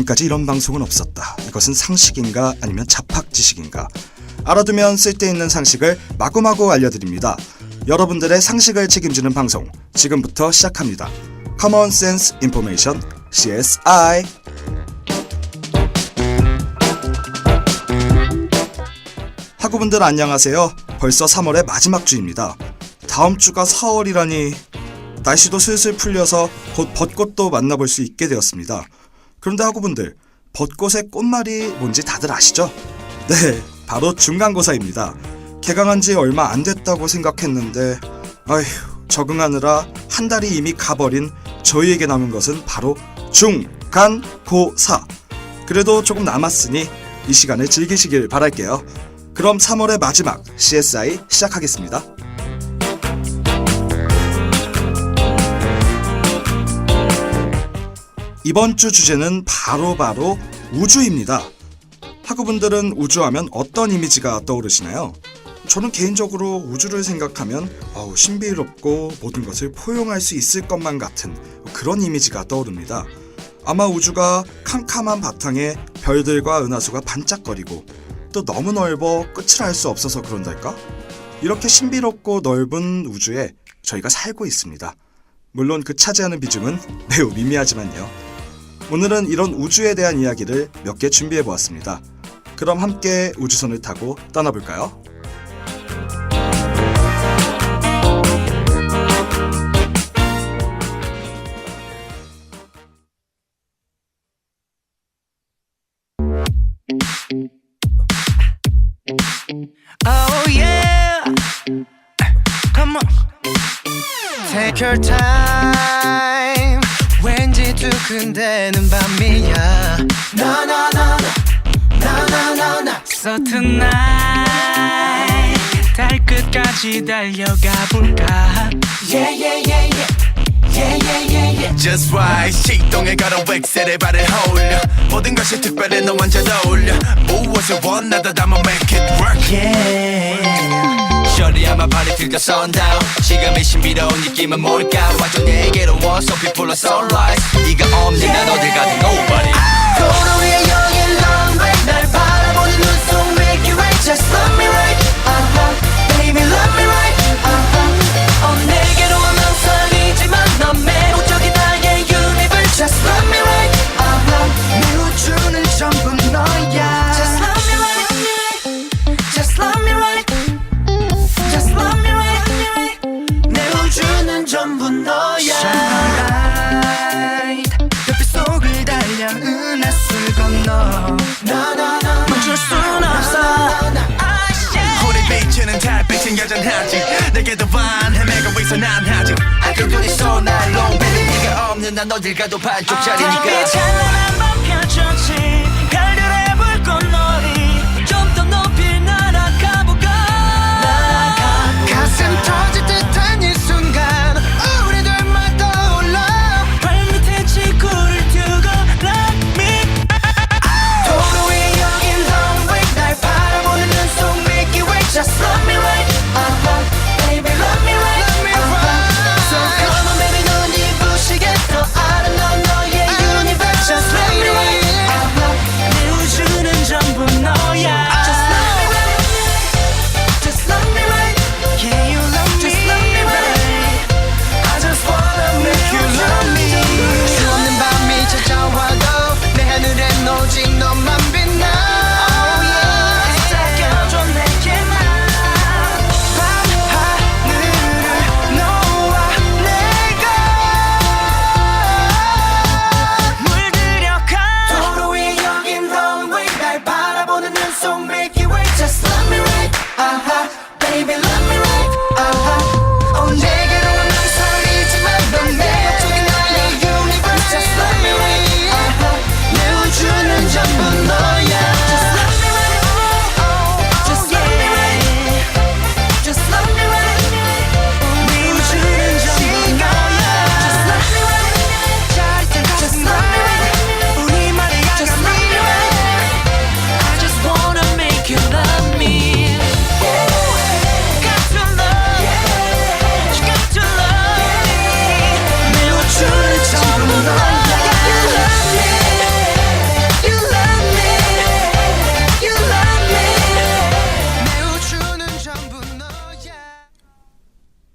지금까지 이런 방송은 없었다. 이것은 상식인가 아니면 잡학지식인가? 알아두면 쓸데있는 상식을 마구마구 알려드립니다. 여러분들의 상식을 책임지는 방송 지금부터 시작합니다. Common Sense Information CSI. 학우분들 안녕하세요. 벌써 3월의 마지막 주입니다. 다음 주가 4월이라니 날씨도 슬슬 풀려서 곧 벚꽃도 만나볼 수 있게 되었습니다. 그런데 학우분들, 벚꽃의 꽃말이 뭔지 다들 아시죠? 네, 바로 중간고사입니다. 개강한 지 얼마 안 됐다고 생각했는데 아휴, 적응하느라 한 달이 이미 가버린 저희에게 남은 것은 바로 중간고사. 그래도 조금 남았으니 이 시간을 즐기시길 바랄게요. 그럼 3월의 마지막 CSI 시작하겠습니다. 이번 주 주제는 바로 우주입니다. 학우분들은 우주하면 어떤 이미지가 떠오르시나요? 저는 개인적으로 우주를 생각하면 신비롭고 모든 것을 포용할 수 있을 것만 같은 그런 이미지가 떠오릅니다. 아마 우주가 캄캄한 바탕에 별들과 은하수가 반짝거리고 또 너무 넓어 끝을 알 수 없어서 그런달까? 이렇게 신비롭고 넓은 우주에 저희가 살고 있습니다. 물론 그 차지하는 비중은 매우 미미하지만요. 오늘은 이런 우주에 대한 이야기를 몇 개 준비해보았습니다. 그럼 함께 우주선을 타고 떠나볼까요? Oh yeah, come on, take your time. 왠지 두근대는 밤이야. No no no no no no no. So tonight 달 끝까지 달려가 볼까? Yeah yeah yeah yeah. Yeah, yeah, yeah, yeah. Just right 시동에 걸어 웩셀에 발을 홀려 모든 것이 특별해 너 완전 어울려 무엇을 원하다 담아 make it work Yeah. Shorty I'm a party till the sundown 지금의 신비로운 느낌은 뭘까 완전 내게로 와서 people are sunrise 네가 없는 난 어딜 가든 nobody 도로 위에 여긴 long way 날 바라보는 눈속 make it right Just love me right Baby love me right 내게로 오면 설리지만 넌 매혹적인 나의 universe Just love me right 내 우주는 전부 너야 Just love me right Just love me right Just love me right 내 우주는 전부 너야 Shine bright 별빛 속을 달려 은하수를 건너 No no no 멈출 순 없어 우리 비치는 달빛은 여전하지 내게도 반 헤매고 있어 난 아직 하늘 눈이 쏘날로 baby 네가 없는 난 어딜 가도 반쪽짜리니까 달빛 찬란한 밤 펼쳐진 별들의 불꽃놀이 좀 더 높이 날아가볼까 가슴 터질 듯한 이 순간 우리들만 떠올라 발밑에 지구를 두고 like me 도로 위에 여긴 long way 날 바라보는 눈속 make it right Just love me right Baby love me right So come on baby 눈이 부시게 더 아름다운 너의 universe Just love me right 내 우주는 전부 너야 Just love me right Just love me right Yeah you love me Just love me right I just wanna make you love me 수없는 밤이 찾아와도 내 하늘엔 오직 너만 빛나 Oh yeah 사겨줘 내게 나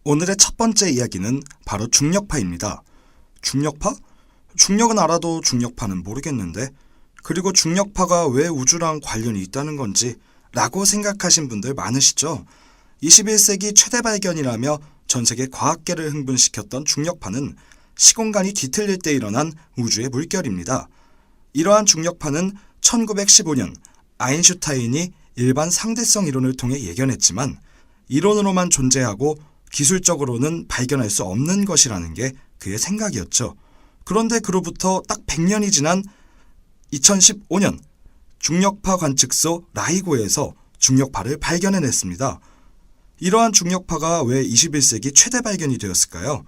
오늘의 첫 번째 이야기는 바로 중력파입니다. 중력파? 중력은 알아도 중력파는 모르겠는데, 그리고 중력파가 왜 우주랑 관련이 있다는 건지 라고 생각하신 분들 많으시죠? 21세기 최대 발견이라며 전세계 과학계를 흥분시켰던 중력파는 시공간이 뒤틀릴 때 일어난 우주의 물결입니다. 이러한 중력파는 1915년 아인슈타인이 일반 상대성 이론을 통해 예견했지만 이론으로만 존재하고 기술적으로는 발견할 수 없는 것이라는 게 그의 생각이었죠. 그런데 그로부터 딱 100년이 지난 2015년 중력파 관측소 라이고에서 중력파를 발견해냈습니다. 이러한 중력파가 왜 21세기 최대 발견이 되었을까요?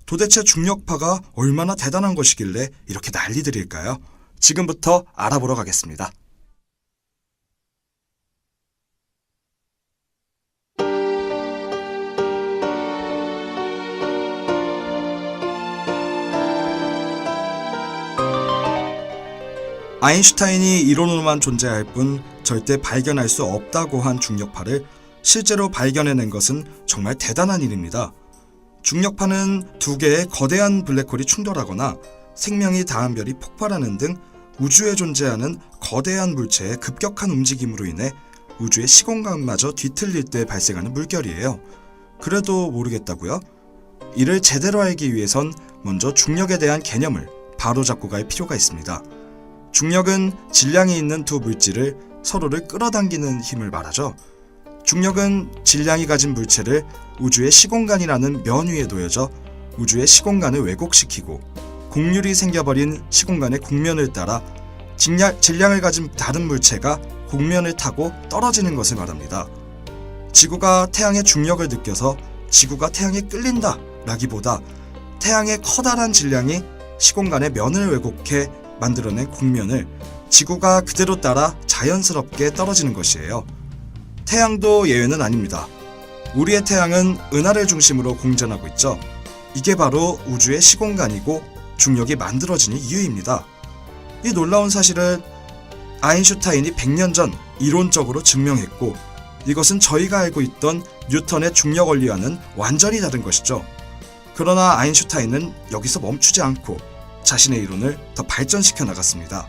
도대체 중력파가 얼마나 대단한 것이길래 이렇게 난리들일까요? 지금부터 알아보러 가겠습니다. 아인슈타인이 이론으로만 존재할 뿐 절대 발견할 수 없다고 한 중력파를 실제로 발견해낸 것은 정말 대단한 일입니다. 중력파는 두 개의 거대한 블랙홀이 충돌하거나 생명이 닿은 별이 폭발하는 등 우주에 존재하는 거대한 물체의 급격한 움직임으로 인해 우주의 시공간마저 뒤틀릴 때 발생하는 물결이에요. 그래도 모르겠다고요? 이를 제대로 알기 위해선 먼저 중력에 대한 개념을 바로잡고 갈 필요가 있습니다. 중력은 질량이 있는 두 물질을 서로를 끌어당기는 힘을 말하죠. 중력은 질량이 가진 물체를 우주의 시공간이라는 면 위에 놓여져 우주의 시공간을 왜곡시키고 곡률이 생겨버린 시공간의 곡면을 따라 질량을 가진 다른 물체가 곡면을 타고 떨어지는 것을 말합니다. 지구가 태양의 중력을 느껴서 지구가 태양에 끌린다 라기보다 태양의 커다란 질량이 시공간의 면을 왜곡해 만들어낸 곡면을 지구가 그대로 따라 자연스럽게 떨어지는 것이에요. 태양도 예외는 아닙니다. 우리의 태양은 은하를 중심으로 공전하고 있죠. 이게 바로 우주의 시공간이고 중력이 만들어지는 이유입니다. 이 놀라운 사실은 아인슈타인이 100년 전 이론적으로 증명했고 이것은 저희가 알고 있던 뉴턴의 중력 원리와는 완전히 다른 것이죠. 그러나 아인슈타인은 여기서 멈추지 않고 자신의 이론을 더 발전시켜 나갔습니다.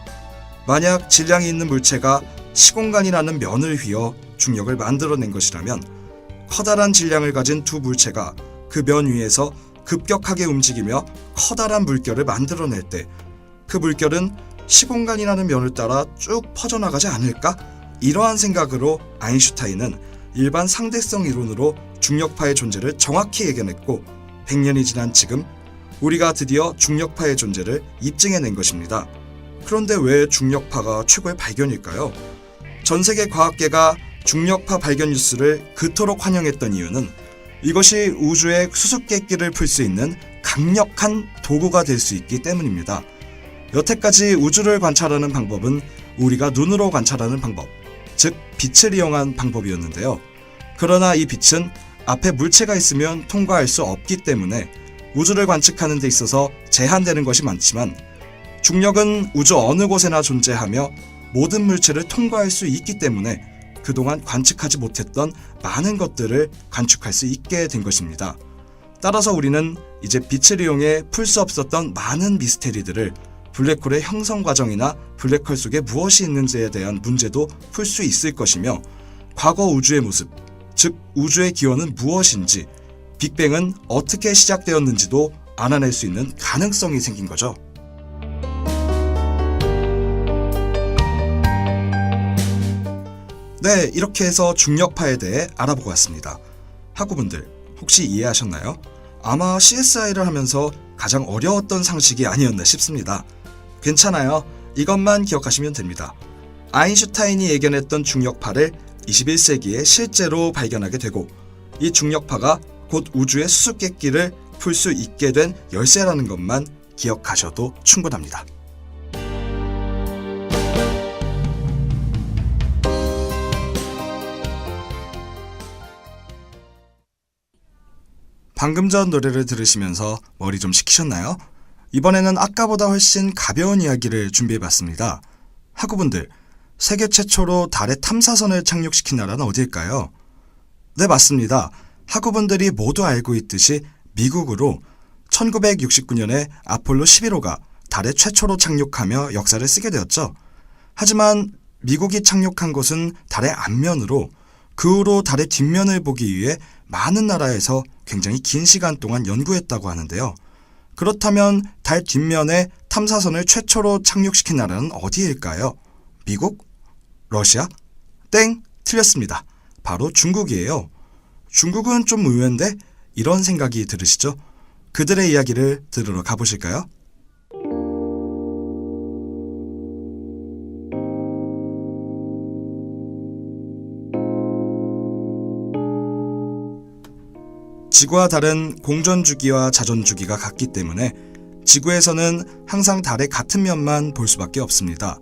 만약 질량이 있는 물체가 시공간이라는 면을 휘어 중력을 만들어낸 것이라면 커다란 질량을 가진 두 물체가 그 면 위에서 급격하게 움직이며 커다란 물결을 만들어낼 때 그 물결은 시공간이라는 면을 따라 쭉 퍼져나가지 않을까? 이러한 생각으로 아인슈타인은 일반 상대성 이론으로 중력파의 존재를 정확히 예견했고 100년이 지난 지금 우리가 드디어 중력파의 존재를 입증해낸 것입니다. 그런데 왜 중력파가 최고의 발견일까요? 전 세계 과학계가 중력파 발견 뉴스를 그토록 환영했던 이유는 이것이 우주의 수수께끼를 풀 수 있는 강력한 도구가 될 수 있기 때문입니다. 여태까지 우주를 관찰하는 방법은 우리가 눈으로 관찰하는 방법, 즉 빛을 이용한 방법이었는데요. 그러나 이 빛은 앞에 물체가 있으면 통과할 수 없기 때문에 우주를 관측하는 데 있어서 제한되는 것이 많지만 중력은 우주 어느 곳에나 존재하며 모든 물체를 통과할 수 있기 때문에 그동안 관측하지 못했던 많은 것들을 관측할 수 있게 된 것입니다. 따라서 우리는 이제 빛을 이용해 풀 수 없었던 많은 미스테리들을 블랙홀의 형성 과정이나 블랙홀 속에 무엇이 있는지에 대한 문제도 풀 수 있을 것이며 과거 우주의 모습, 즉 우주의 기원은 무엇인지 빅뱅은 어떻게 시작되었는지도 알아낼 수 있는 가능성이 생긴 거죠. 네, 이렇게 해서 중력파에 대해 알아보고 왔습니다. 학우분들 혹시 이해하셨나요? 아마 CSI를 하면서 가장 어려웠던 상식이 아니었나 싶습니다. 괜찮아요. 이것만 기억하시면 됩니다. 아인슈타인이 예견했던 중력파를 21세기에 실제로 발견하게 되고 이 중력파가 곧 우주의 수수께끼를 풀 수 있게 된 열쇠라는 것만 기억하셔도 충분합니다. 방금 전 노래를 들으시면서 머리 좀 식히셨나요? 이번에는 아까보다 훨씬 가벼운 이야기를 준비해봤습니다. 학우분들, 세계 최초로 달에 탐사선을 착륙시킨 나라는 어디일까요? 네, 맞습니다. 학우분들이 모두 알고 있듯이 미국으로 1969년에 아폴로 11호가 달에 최초로 착륙하며 역사를 쓰게 되었죠. 하지만 미국이 착륙한 곳은 달의 앞면으로 그 후로 달의 뒷면을 보기 위해 많은 나라에서 굉장히 긴 시간 동안 연구했다고 하는데요. 그렇다면 달 뒷면에 탐사선을 최초로 착륙시킨 나라는 어디일까요? 미국? 러시아? 땡! 틀렸습니다. 바로 중국이에요. 중국은 좀 의외인데 이런 생각이 들으시죠? 그들의 이야기를 들으러 가보실까요? 지구와 달은 공전주기와 자전주기가 같기 때문에 지구에서는 항상 달의 같은 면만 볼 수밖에 없습니다.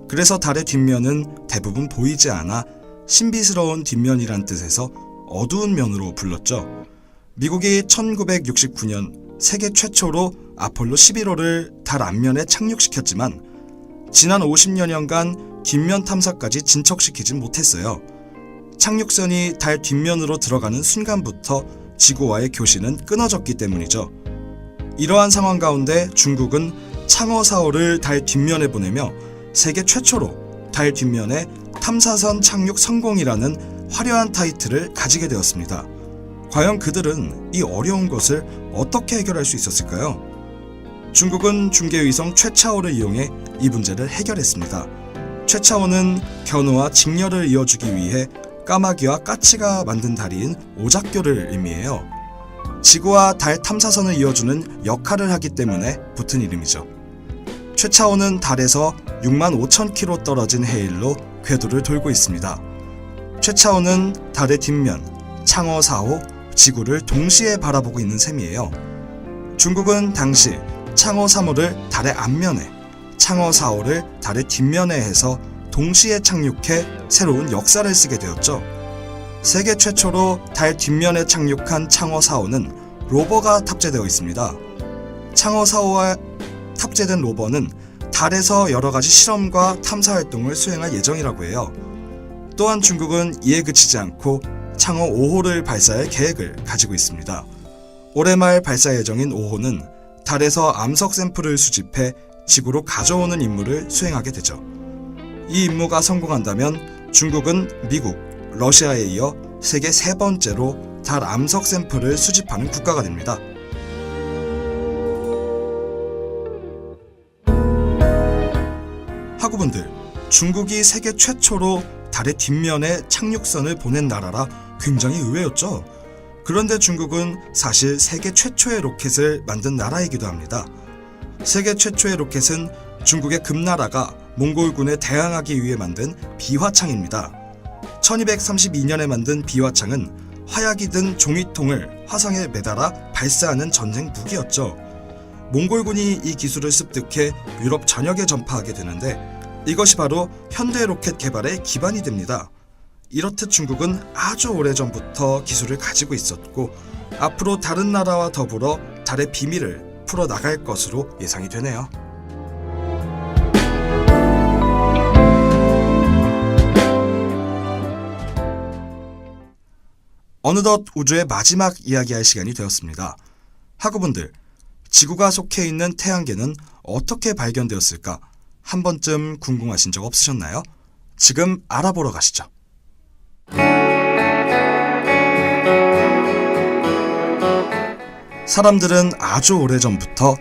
그래서 달의 뒷면은 대부분 보이지 않아 신비스러운 뒷면이란 뜻에서 어두운 면으로 불렀죠. 미국이 1969년 세계 최초로 아폴로 11호를 달 앞면에 착륙시켰지만 지난 50여년간 뒷면 탐사까지 진척시키진 못했어요. 착륙선이 달 뒷면으로 들어가는 순간부터 지구와의 교신은 끊어졌기 때문이죠. 이러한 상황 가운데 중국은 창어 4호를 달 뒷면에 보내며 세계 최초로 달 뒷면에 탐사선 착륙 성공이라는 화려한 타이틀을 가지게 되었습니다. 과연 그들은 이 어려운 것을 어떻게 해결할 수 있었을까요? 중국은 중계위성 최차오를 이용해 이 문제를 해결했습니다. 최차오는 견우와 직녀를 이어주기 위해 까마귀와 까치가 만든 다리인 오작교를 의미해요. 지구와 달 탐사선을 이어주는 역할을 하기 때문에 붙은 이름이죠. 최차오는 달에서 65,000km 떨어진 해일로 궤도를 돌고 있습니다. 최차오는 달의 뒷면, 창어 4호, 지구를 동시에 바라보고 있는 셈이에요. 중국은 당시 창어 3호를 달의 앞면에, 창어 4호를 달의 뒷면에 해서 동시에 착륙해 새로운 역사를 쓰게 되었죠. 세계 최초로 달 뒷면에 착륙한 창어 4호는 로버가 탑재되어 있습니다. 창어 4호와 탑재된 로버는 달에서 여러가지 실험과 탐사 활동을 수행할 예정이라고 해요. 또한 중국은 이에 그치지 않고 창어 5호를 발사할 계획을 가지고 있습니다. 올해 말 발사 예정인 5호는 달에서 암석 샘플을 수집해 지구로 가져오는 임무를 수행하게 되죠. 이 임무가 성공한다면 중국은 미국, 러시아에 이어 세계 세 번째로 달 암석 샘플을 수집하는 국가가 됩니다. 학우분들, 중국이 세계 최초로 달의 뒷면에 착륙선을 보낸 나라라 굉장히 의외였죠. 그런데 중국은 사실 세계 최초의 로켓을 만든 나라이기도 합니다. 세계 최초의 로켓은 중국의 금나라가 몽골군에 대항하기 위해 만든 비화창입니다. 1232년에 만든 비화창은 화약이 든 종이통을 화성에 매달아 발사하는 전쟁 무기였죠. 몽골군이 이 기술을 습득해 유럽 전역에 전파하게 되는데 이것이 바로 현대 로켓 개발의 기반이 됩니다. 이렇듯 중국은 아주 오래전부터 기술을 가지고 있었고 앞으로 다른 나라와 더불어 달의 비밀을 풀어나갈 것으로 예상이 되네요. 어느덧 우주의 마지막 이야기할 시간이 되었습니다. 학우분들, 지구가 속해 있는 태양계는 어떻게 발견되었을까? 한 번쯤 궁금하신 적 없으셨나요? 지금 알아보러 가시죠. 사람들은 아주 오래전부터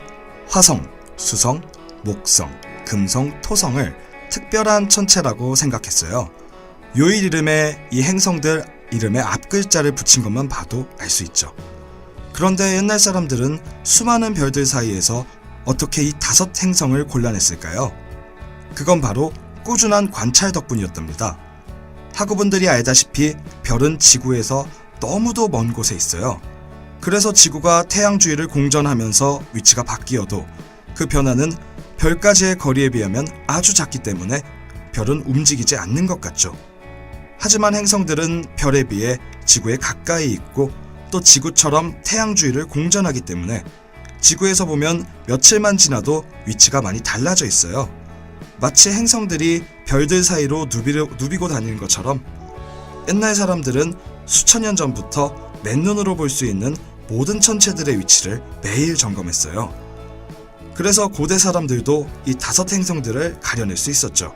화성, 수성, 목성, 금성, 토성을 특별한 천체라고 생각했어요. 요일 이름에 이 행성들 이름의 앞글자를 붙인 것만 봐도 알 수 있죠. 그런데 옛날 사람들은 수많은 별들 사이에서 어떻게 이 5 행성을 골라냈을까요? 그건 바로 꾸준한 관찰 덕분이었답니다. 학우분들이 알다시피 별은 지구에서 너무도 먼 곳에 있어요. 그래서 지구가 태양 주위를 공전하면서 위치가 바뀌어도 그 변화는 별까지의 거리에 비하면 아주 작기 때문에 별은 움직이지 않는 것 같죠. 하지만 행성들은 별에 비해 지구에 가까이 있고 또 지구처럼 태양 주위를 공전하기 때문에 지구에서 보면 며칠만 지나도 위치가 많이 달라져 있어요. 마치 행성들이 별들 사이로 누비고 다니는 것처럼 옛날 사람들은 수천 년 전부터 맨눈으로 볼 수 있는 모든 천체들의 위치를 매일 점검했어요. 그래서 고대 사람들도 이 5 행성들을 가려낼 수 있었죠.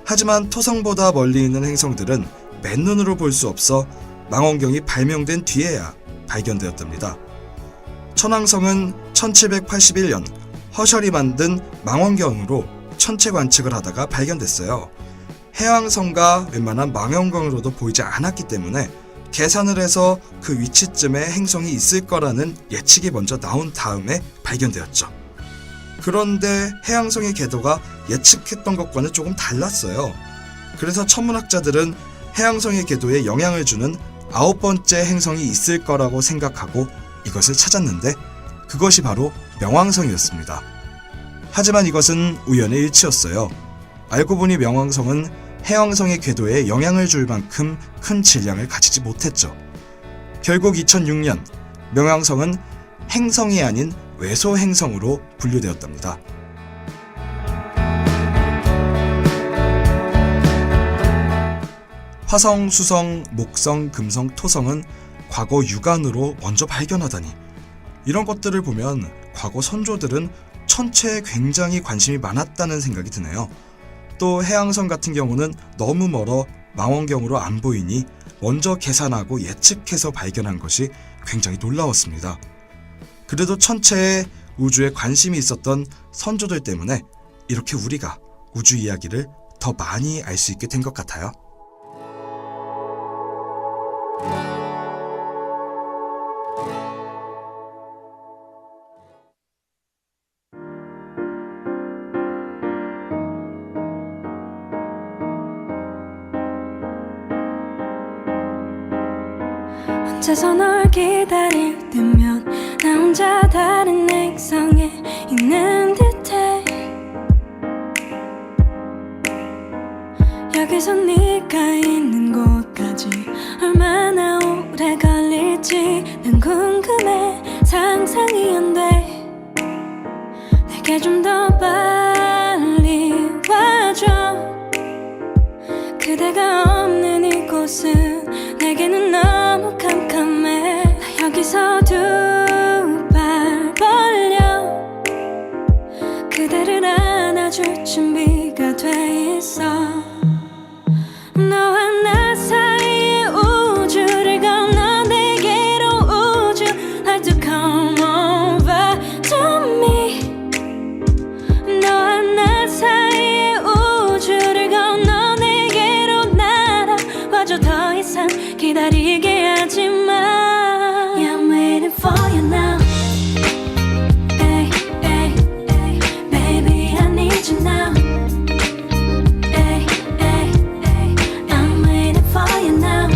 하지만 토성보다 멀리 있는 행성들은 맨눈으로 볼 수 없어 망원경이 발명된 뒤에야 발견되었답니다. 천왕성은 1781년 허셜이 만든 망원경으로 천체 관측을 하다가 발견됐어요. 해왕성과 웬만한 망원경으로도 보이지 않았기 때문에 계산을 해서 그 위치쯤에 행성이 있을 거라는 예측이 먼저 나온 다음에 발견되었죠. 그런데 해왕성의 궤도가 예측했던 것과는 조금 달랐어요. 그래서 천문학자들은 해왕성의 궤도에 영향을 주는 9번째 행성이 있을 거라고 생각하고 이것을 찾았는데 그것이 바로 명왕성이었습니다. 하지만 이것은 우연의 일치였어요. 알고 보니 명왕성은 해왕성의 궤도에 영향을 줄 만큼 큰 질량을 가지지 못했죠. 결국 2006년 명왕성은 행성이 아닌 외소 행성으로 분류되었답니다. 화성, 수성, 목성, 금성, 토성은 과거 육안으로 먼저 발견하다니. 이런 것들을 보면 과거 선조들은 천체에 굉장히 관심이 많았다는 생각이 드네요. 또 해왕성 같은 경우는 너무 멀어 망원경으로 안 보이니 먼저 계산하고 예측해서 발견한 것이 굉장히 놀라웠습니다. 그래도 천체에 우주에 관심이 있었던 선조들 때문에 이렇게 우리가 우주 이야기를 더 많이 알 수 있게 된 것 같아요. 혼자서 널 기다릴 때면 나 혼자 다른 행성에 있는 듯해. 여기서 네가 있는 곳까지 얼마나 오래 걸릴지 난 궁금해. 상상이 안 돼. 내게 좀 더 빨리 와줘. 그대가 없는 이곳은 내게는 너무 캄캄해. 나 여기서 두 발 벌려 그대를 안아줄 준비가 돼 있어. 너와 나 사이의 우주를 건너 내게로 우주 like to come over to me. 너와 나 사이의 우주를 건너 내게로 날아와줘. 더 이상 기다리게 하지 마. Yeah, I'm waiting for you now. Ay, ay, ay. Baby, I need you now. Ay, ay, ay. I'm waiting for you now.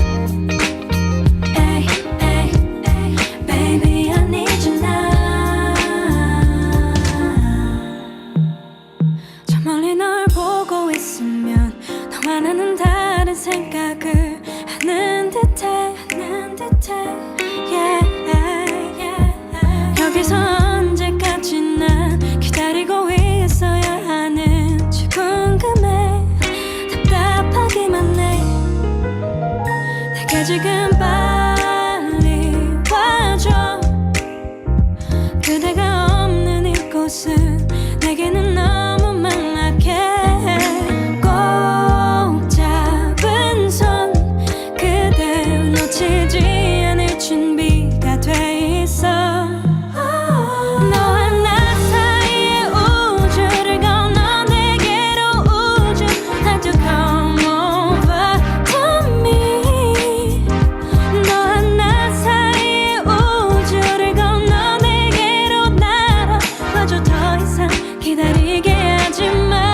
Ay, ay, ay. Baby, I need you now. 저 멀리 널 보고 있으면 너와 나는 다른 생각을 하는 듯해. Yeah, yeah. 여기서 언제까지 난 기다리고 있어야 하는지 궁금해. 답답하기만 해. 내게 지금 빨리 와줘. 그대가 없는 이곳은 내게는 너무 막막해. 꼭 잡은 손 그댈 놓치지 않을 준비가 돼 있어. 너와 나 사이의 우주를 건너 내게로 우주 like to come over to me. 너와 나 사이의 우주를 건너 내게로 날아와줘. 더 이상 기다리게 하지 마.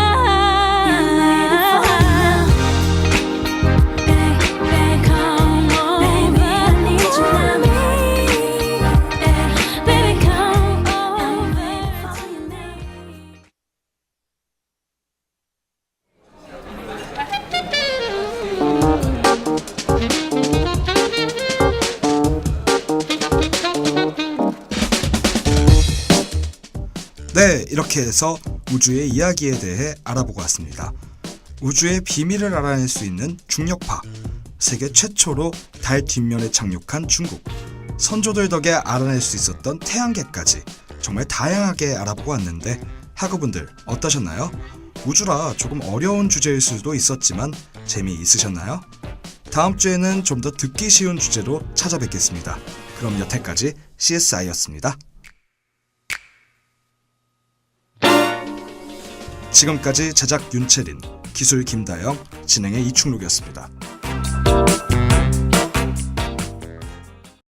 네, 이렇게 해서 우주의 이야기에 대해 알아보고 왔습니다. 우주의 비밀을 알아낼 수 있는 중력파, 세계 최초로 달 뒷면에 착륙한 중국, 선조들 덕에 알아낼 수 있었던 태양계까지 정말 다양하게 알아보고 왔는데 학우분들 어떠셨나요? 우주라 조금 어려운 주제일 수도 있었지만 재미있으셨나요? 다음 주에는 좀 더 듣기 쉬운 주제로 찾아뵙겠습니다. 그럼 여태까지 CSI였습니다. 지금까지 제작 윤채린, 기술 김다영, 진행의 이충록이었습니다.